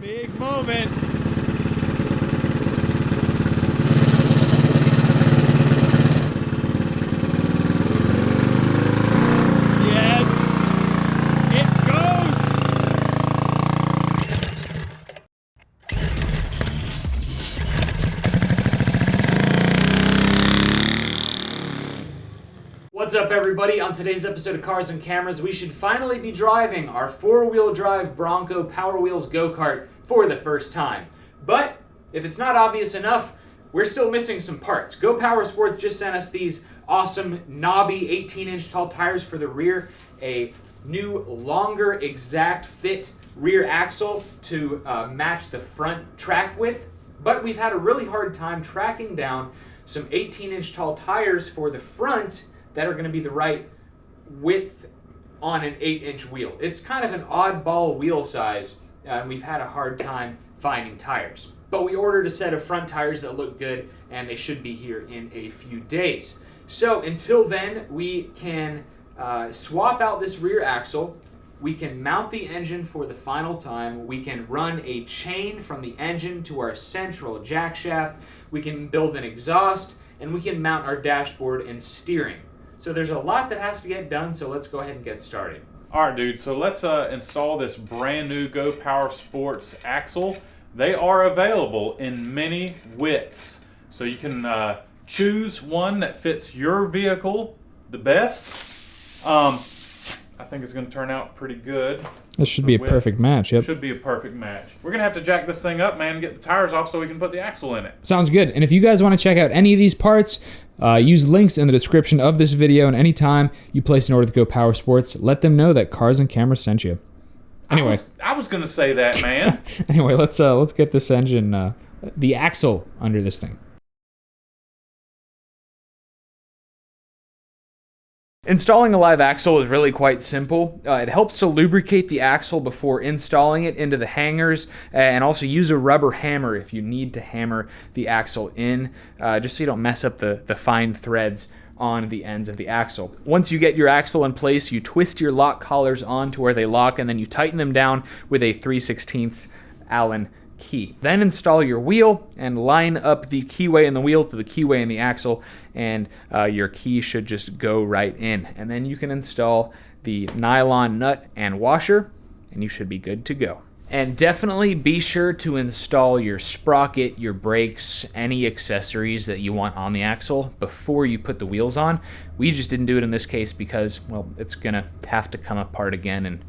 Big moment. Yes, it goes. What's up, everybody? On today's episode of Cars and Cameras, we should finally be driving our four-wheel drive Bronco Power Wheels go-kart for the first time. But if it's not obvious enough, we're still missing some parts. Go Power Sports just sent us these awesome knobby 18-inch tall tires for the rear, a new longer exact fit rear axle to match the front track width. But we've had a really hard time tracking down some 18-inch tall tires for the front that are going to be the right width on an 8-inch wheel. It's kind of an oddball wheel size, and we've had a hard time finding tires. But we ordered a set of front tires that look good, and they should be here in a few days. So until then, we can swap out this rear axle, we can mount the engine for the final time, we can run a chain from the engine to our central jack shaft, we can build an exhaust, and we can mount our dashboard and steering. So there's a lot that has to get done, so let's go ahead and get started. All right, dude, so let's install this brand new Go Power Sports axle. They are available in many widths. So you can choose one that fits your vehicle the best. I think it's gonna turn out pretty good. This should be a perfect match, yep. Should be a perfect match. We're gonna have to jack this thing up, man, and get the tires off so we can put the axle in it. Sounds good. And if you guys want to check out any of these parts, use links in the description of this video, and anytime you place an order with Go Power Sports, let them know that Cars and Cameras sent you. Anyway. I was gonna say that, man. Anyway, let's get this engine, the axle under this thing. Installing a live axle is really quite simple. It helps to lubricate the axle before installing it into the hangers, and also use a rubber hammer if you need to hammer the axle in, just so you don't mess up the fine threads on the ends of the axle. Once you get your axle in place, you twist your lock collars on to where they lock, and then you tighten them down with a 3/16 Allen key. Then install your wheel and line up the keyway in the wheel to the keyway in the axle, and your key should just go right in. And then you can install the nylon nut and washer, and you should be good to go. And definitely be sure to install your sprocket, your brakes, any accessories that you want on the axle before you put the wheels on. We just didn't do it in this case because, well, it's gonna have to come apart again, and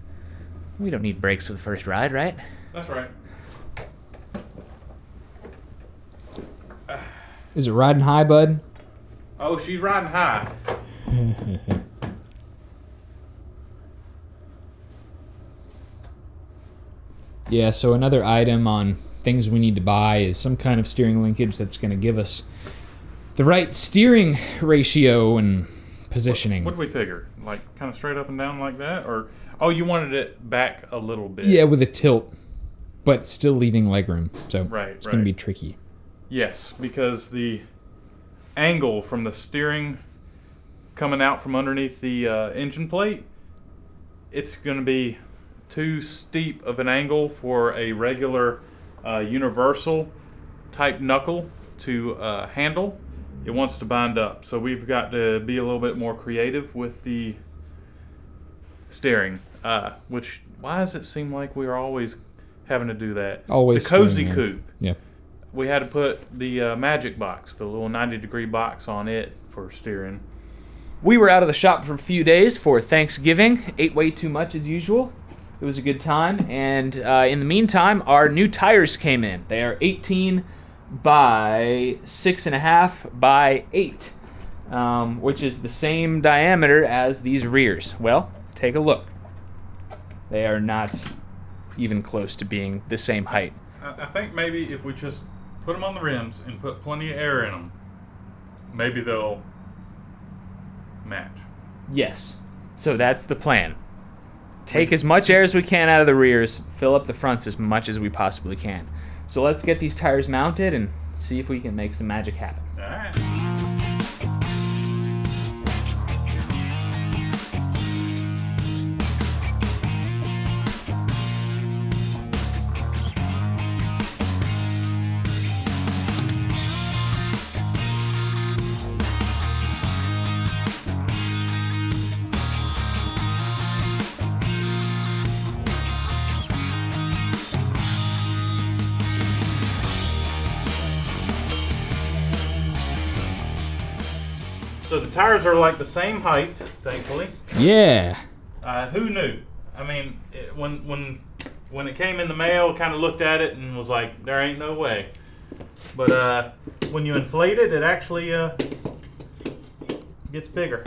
we don't need brakes for the first ride, right? That's right. Is it riding high, bud? Oh, she's riding high. Yeah, so another item on things we need to buy is some kind of steering linkage that's going to give us the right steering ratio and positioning. What do we figure? Like kind of straight up and down like that? Or, oh, you wanted it back a little bit. Yeah, with a tilt, but still leaving legroom. So it's going to be tricky. Yes, because the angle from the steering coming out from underneath the engine plate, it's going to be too steep of an angle for a regular universal type knuckle to handle. It wants to bind up, so we've got to be a little bit more creative with the steering. Which, why does it seem like we're always having to do that? Always. The cozy coupe. Yeah. We had to put the magic box, the little 90-degree box on it for steering. We were out of the shop for a few days for Thanksgiving. Ate way too much as usual. It was a good time, and in the meantime, our new tires came in. They are 18 by 6.5 by 8, which is the same diameter as these rears. Well, take a look. They are not even close to being the same height. I think maybe if we just put them on the rims and put plenty of air in them, maybe they'll match. Yes. So that's the plan. Take as much air as we can out of the rears, fill up the fronts as much as we possibly can. So let's get these tires mounted and see if we can make some magic happen. All right. So the tires are like the same height, thankfully. Yeah. Who knew? I mean, when it came in the mail, kind of looked at it and was like, there ain't no way. But when you inflate it, it actually gets bigger.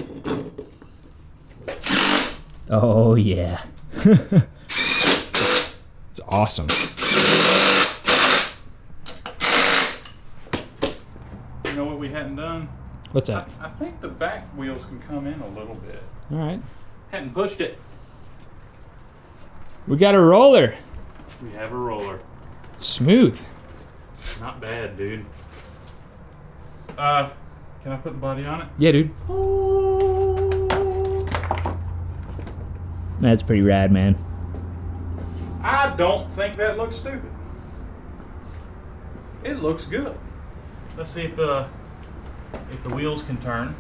Oh yeah. It's awesome. You know what we hadn't done? What's that? I think the back wheels can come in a little bit. All right. Hadn't pushed it. We got a roller. We have a roller. Smooth. Not bad, dude. Can I put the body on it? Yeah, dude. That's pretty rad, man. I don't think that looks stupid. It looks good. Let's see if the wheels can turn.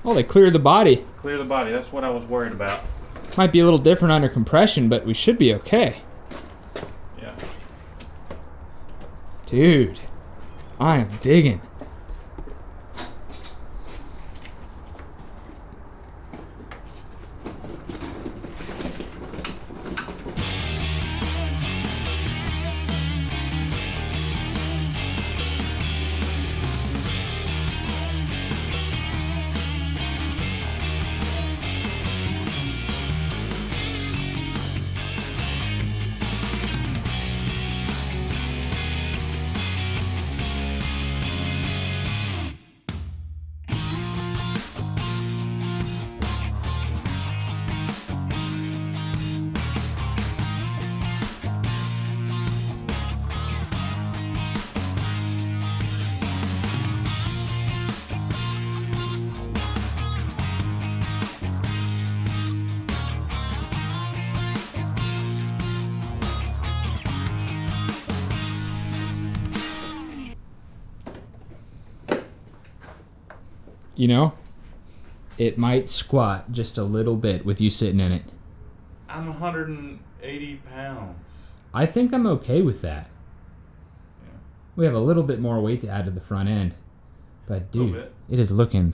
Oh, they cleared the body. Clear the body. That's what I was worried about. Might be a little different under compression, but we should be okay. Yeah. Dude, I am digging. You know, it might squat just a little bit with you sitting in it. I'm 180 pounds. I think I'm okay with that. Yeah. We have a little bit more weight to add to the front end. But Little dude, bit. it is looking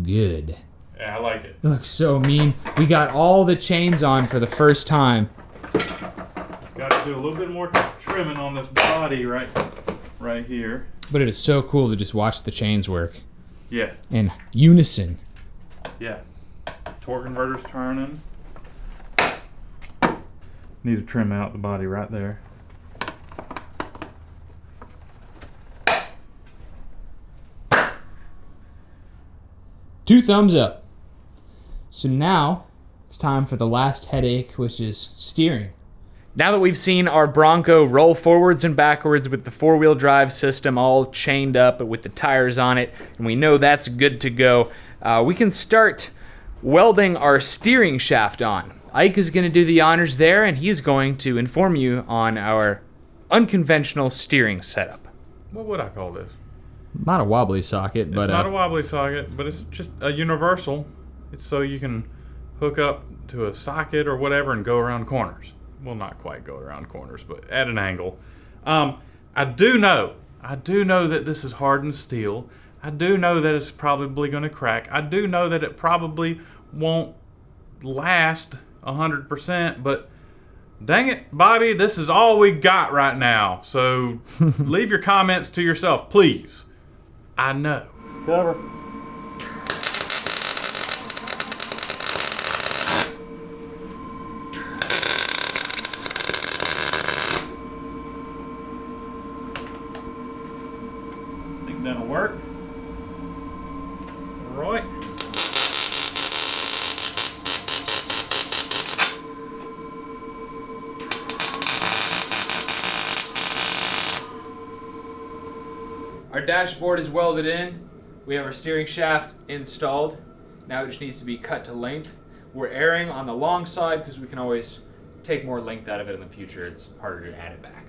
good. Yeah, I like it. It looks so mean. We got all the chains on for the first time. Got to do a little bit more trimming on this body right here. But it is so cool to just watch the chains work Yeah. in unison. Yeah. Torque converter's turning. Need to trim out the body right there. Two thumbs up. So now it's time for the last headache, which is steering. Now that we've seen our Bronco roll forwards and backwards with the four-wheel drive system all chained up with the tires on it, and we know that's good to go, we can start welding our steering shaft on. Ike is going to do the honors there, and he's going to inform you on our unconventional steering setup. What would I call this? Not a wobbly socket, but It's not a wobbly socket, but it's just a universal. It's so you can hook up to a socket or whatever and go around corners. Well, not quite go around corners, but at an angle. I do know that this is hardened steel. I do know that it's probably going to crack. I do know that it probably won't last 100%, but dang it, Bobby, this is all we got right now. So leave your comments to yourself, please. I know. Cover. Think that'll work. All right. Our dashboard is welded in. We have our steering shaft installed. Now it just needs to be cut to length. We're erring on the long side because we can always take more length out of it in the future. It's harder to add it back.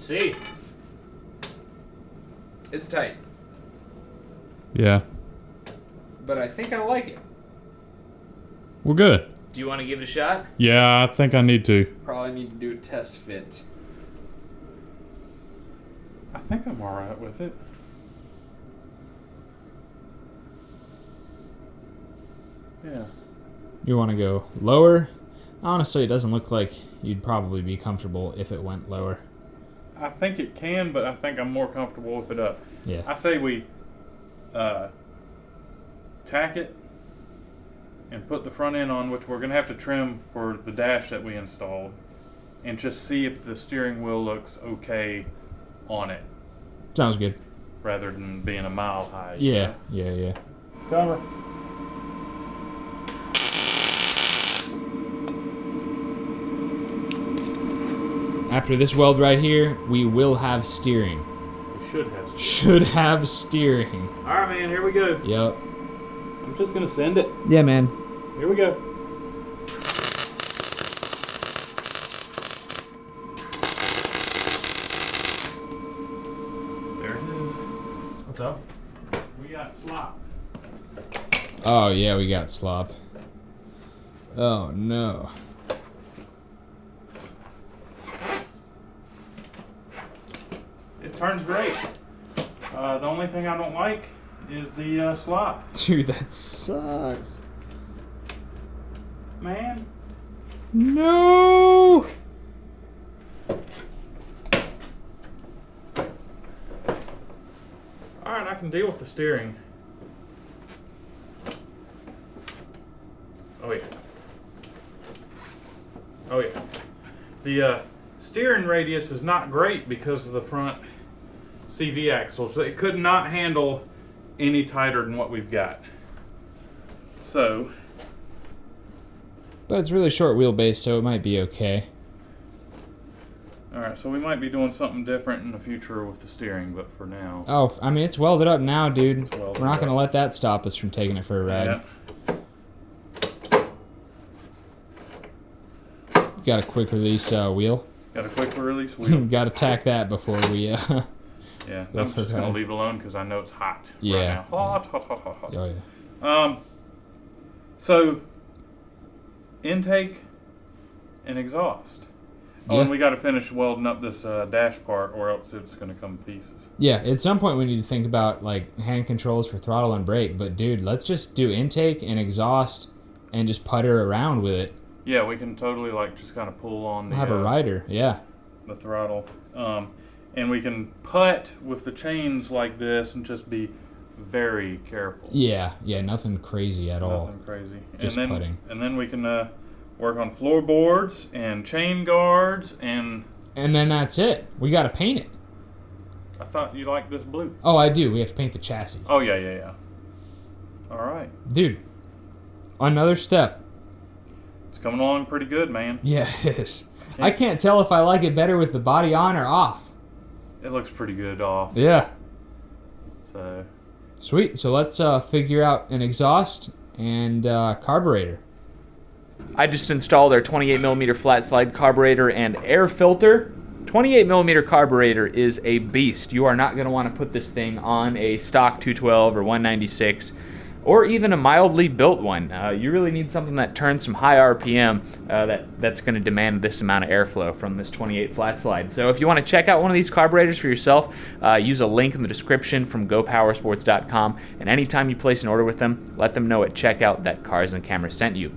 see. It's tight, Yeah. but I think I like it. We're good. Do you want to give it a shot? Yeah, I think I need to. Probably need to do a test fit. I think I'm alright with it. Yeah. You want to go lower? Honestly, it doesn't look like you'd probably be comfortable if it went lower. I think it can, but I think I'm more comfortable with it up. Yeah. I say we tack it and put the front end on, which we're going to have to trim for the dash that we installed, and just see if the steering wheel looks okay on it, Sounds good. rather than being a mile high. Yeah, yeah. Cover. After this weld right here, we will have steering. We should have. Should have steering. Alright, man, here we go. Yep. I'm just going to send it. Yeah, man. Here we go. There it is. What's up? We got slop. Oh, yeah, we got slop. Oh, no. It turns great. The only thing I don't like is the slop. Dude, that sucks. Man. No! Alright, I can deal with the steering. Oh yeah. Oh yeah. The steering radius is not great because of the front CV axles. It could not handle any tighter than what we've got. So, But it's really short wheelbase, so it might be okay. alright, so we might be doing something different in the future with the steering, but for now. Oh, I mean, it's welded up now, dude. It's welded We're not going to up. let that stop us from taking it for a ride. Yeah. Got a quick release wheel. Got a quick release wheel. Got to tack that before we... Yeah, Go I'm for just gonna that. leave it alone because I know it's hot. Yeah. Right now. Hot. Oh, yeah. So intake and exhaust. Oh, Yeah. and we got to finish welding up this dash part, or else it's gonna come to pieces. Yeah, at some point we need to think about, like, hand controls for throttle and brake. But, dude, let's just do intake and exhaust and just putter around with it. Yeah, we can totally like just kind of pull on the We'll have a rider, yeah. the throttle, and we can putt with the chains like this and just be very careful. Yeah, nothing crazy at all. Nothing crazy. Just and then, putting. And then we can work on floorboards and chain guards, and And then that's it. We got to paint it. I thought you liked this blue. Oh, I do. We have to paint the chassis. Oh yeah. All right, Dude, another step. it's coming along pretty good, man. Yeah, it is. I can't tell if I like it better with the body on or off. It looks pretty good off. Yeah. So Sweet. So let's figure out an exhaust and carburetor. I just installed our 28mm flat slide carburetor and air filter. 28mm carburetor is a beast. You are not going to want to put this thing on a stock 212 or 196 or even a mildly built one. You really need something that turns some high RPM that's going to demand this amount of airflow from this 28 flat slide. So if you want to check out one of these carburetors for yourself, use a link in the description from gopowersports.com, and anytime you place an order with them, let them know at checkout that Cars and Cameras sent you.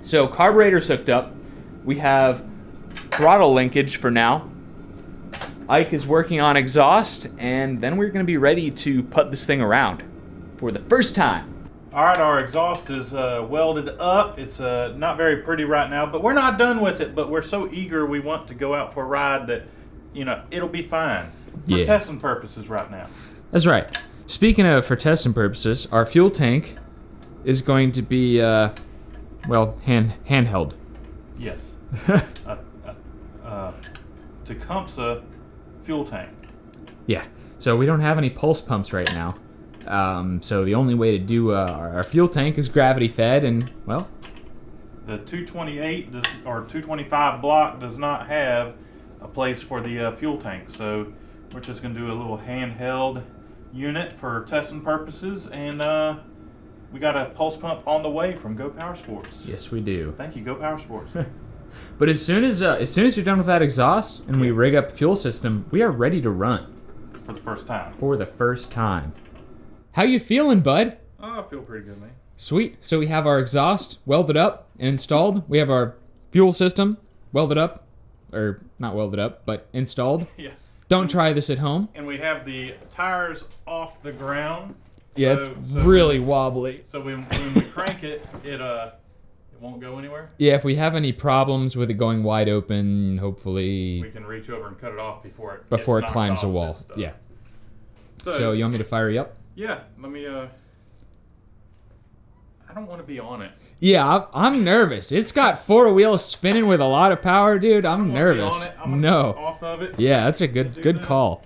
So carburetor's hooked up. We have throttle linkage for now. Ike is working on exhaust, and then we're going to be ready to put this thing around for the first time. all right, our exhaust is welded up. It's not very pretty right now, but we're not done with it. But we're so eager, we want to go out for a ride that, it'll be fine for testing purposes right now. That's right. Speaking of for testing purposes, our fuel tank is going to be, handheld. Yes. Tecumseh fuel tank. Yeah. So we don't have any pulse pumps right now. So the only way to do our fuel tank is gravity fed, and well, The 228 or 225 block does not have a place for the fuel tank. So we're just going to do a little handheld unit for testing purposes, and we got a pulse pump on the way from Go Power Sports. Yes, we do. Thank you, Go Power Sports. But as soon as you're done with that exhaust and we rig up the fuel system, we are ready to run. For the first time. For the first time. How you feeling, bud? Oh, I feel pretty good, man. Sweet. So we have our exhaust welded up and installed. We have our fuel system welded up. Or not welded up, but installed. Yeah. Don't try this at home. And we have the tires off the ground. Yeah, it's really wobbly. So when we crank it, it won't go anywhere? Yeah, if we have any problems with it going wide open, hopefully we can reach over and cut it off before it climbs the wall. Yeah. So you want me to fire you up? Yeah, let me I don't want to be on it. Yeah, I'm nervous. It's got 4 wheels spinning with a lot of power, dude. I'm nervous. No. Off of it. Yeah, that's a good call.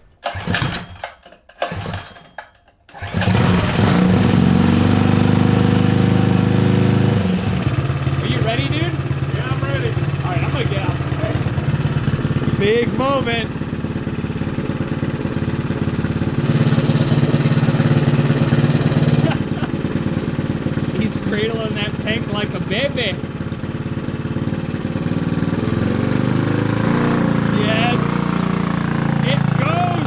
Big moment. He's cradling that tank like a baby. Yes. It goes.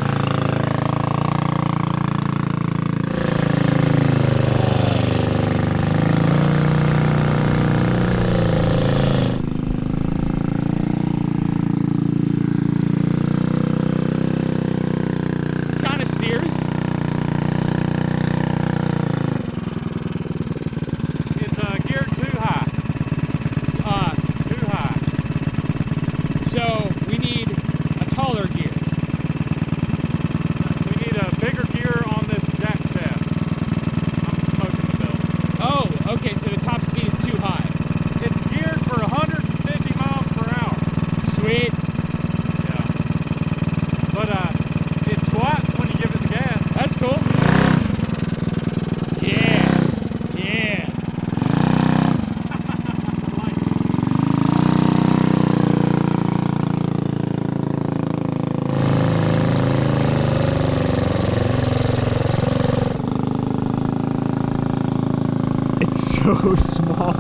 So small.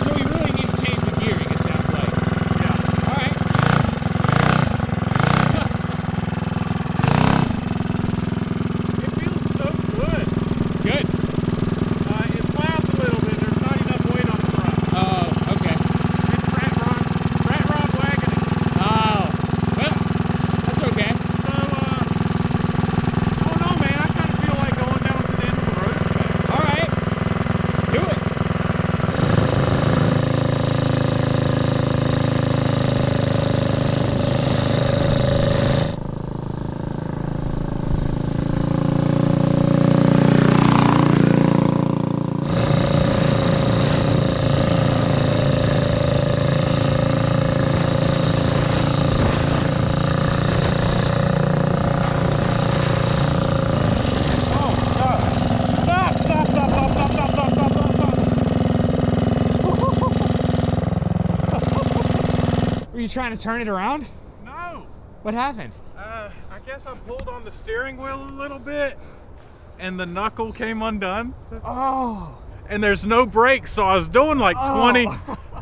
So we really need to change the gearing, it sounds like. Yeah. All right. It feels so good. Good. It flaps a little bit. There's not enough weight on the front. Oh, okay. Were you trying to turn it around? No. What happened? I guess I pulled on the steering wheel a little bit, and the knuckle came undone. Oh. And there's no brakes, so I was doing like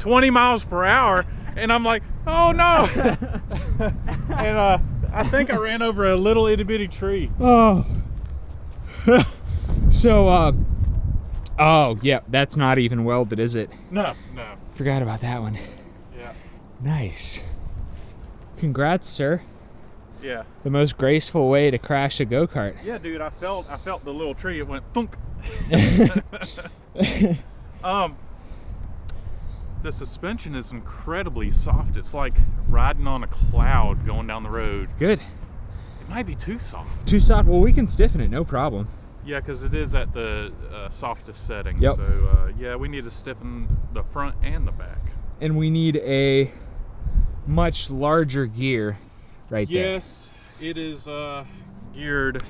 20 miles per hour, and I'm like, oh no. And I think I ran over a little itty bitty tree. Oh. So, oh, yeah, that's not even welded, is it? No. Forgot about that one. Yeah. Nice. Congrats, sir. Yeah. The most graceful way to crash a go-kart. Yeah, dude, I felt the little tree. It went thunk. The suspension is incredibly soft. It's like riding on a cloud going down the road. Good. It might be too soft. Too soft? Well, we can stiffen it, no problem. Yeah, because it is at the softest setting. Yep. So, yeah, we need to stiffen the front and the back. And we need a much larger gear right there. Yes, it is geared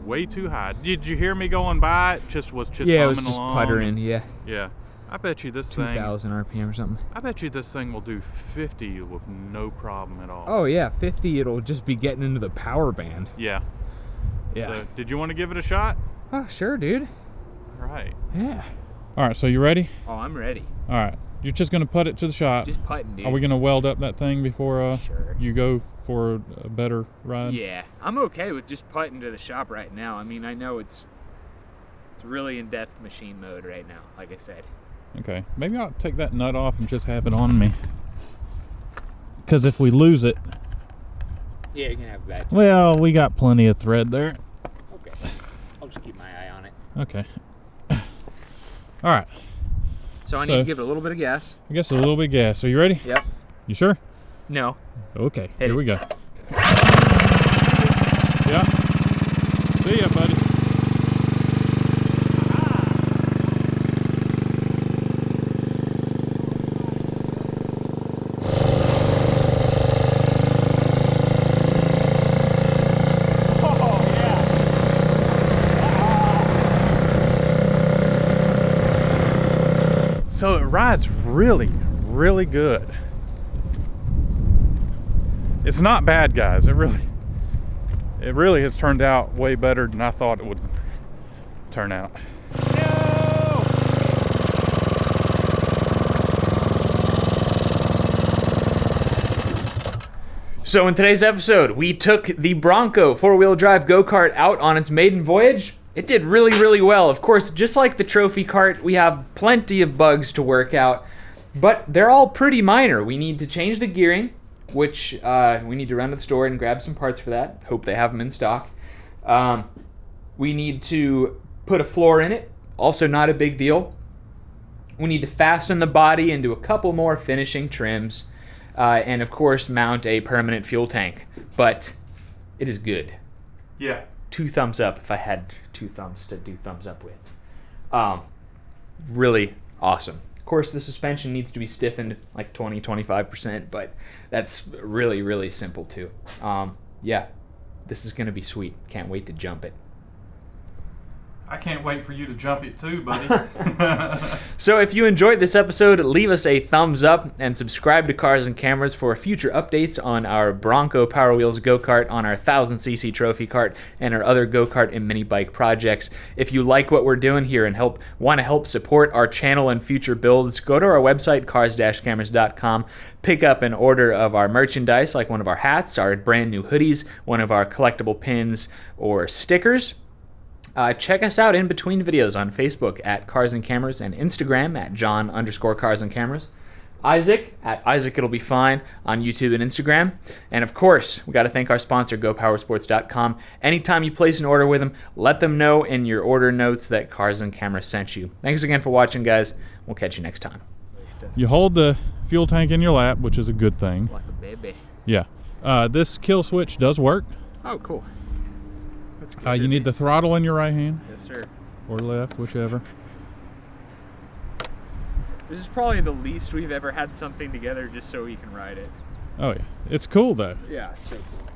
way too high. Did you hear me going by? It was just yeah, it was humming just along. puttering. Yeah, Yeah. I bet you this thing. 2,000 RPM or something. I bet you this thing will do 50 with no problem at all. Oh yeah, 50. It'll just be getting into the power band. Yeah. Yeah. So, did you want to give it a shot? Oh sure, dude. All right. Yeah. All right. So you ready? Oh, I'm ready. All right. You're just gonna put it to the shop. Just putting, dude. Are we gonna weld up that thing before Sure. you go for a better ride? Yeah, I'm okay with just putting to the shop right now. I mean, I know it's really in-depth machine mode right now, like I said. Okay. Maybe I'll take that nut off and just have it on me. Because if we lose it, Yeah, you can have that. well, we got plenty of thread there. Okay. I'll just keep my eye on it. Okay. All right. So I need to give it a little bit of gas. I guess a little bit of gas. Are you ready? Yep. You sure? No. Okay. Hit Here it. we go. Yeah. See ya, buddy. So it rides really, really good. It's not bad, guys. It really has turned out way better than I thought it would turn out. No! So in today's episode, we took the Bronco four-wheel drive go-kart out on its maiden voyage. It did really, really well. Of course, just like the trophy cart, we have plenty of bugs to work out, but they're all pretty minor. We need to change the gearing, which we need to run to the store and grab some parts for that. Hope they have them in stock. We need to put a floor in it. Also not a big deal. We need to fasten the body into a couple more finishing trims. And of course mount a permanent fuel tank. But it is good. Yeah. 2 thumbs up if I had 2 thumbs to do thumbs up with. Really awesome. Of course, the suspension needs to be stiffened like 20-25%, but that's really, really simple too. Yeah, this is gonna be sweet. Can't wait to jump it. I can't wait for you to jump it too, buddy. So if you enjoyed this episode, leave us a thumbs up and subscribe to Cars and Cameras for future updates on our Bronco Power Wheels go-kart, on our 1000cc trophy cart, and our other go-kart and mini bike projects. If you like what we're doing here and want to help support our channel and future builds, go to our website, cars-cameras.com, pick up an order of our merchandise, like one of our hats, our brand new hoodies, one of our collectible pins, or stickers. Check us out in between videos on Facebook at Cars and Cameras and Instagram at John_Cars and Cameras. Isaac at Isaac It'll Be Fine on YouTube and Instagram. And of course, we got to thank our sponsor, GoPowerSports.com. Anytime you place an order with them, let them know in your order notes that Cars and Cameras sent you. Thanks again for watching, guys. We'll catch you next time. You hold the fuel tank in your lap, which is a good thing. Like a baby. Yeah. This kill switch does work. Oh, cool. You need the throttle in your right hand. Yes, sir. Or left, whichever. This is probably the least we've ever had something together just so we can ride it. Oh yeah. It's cool though. Yeah, it's so cool.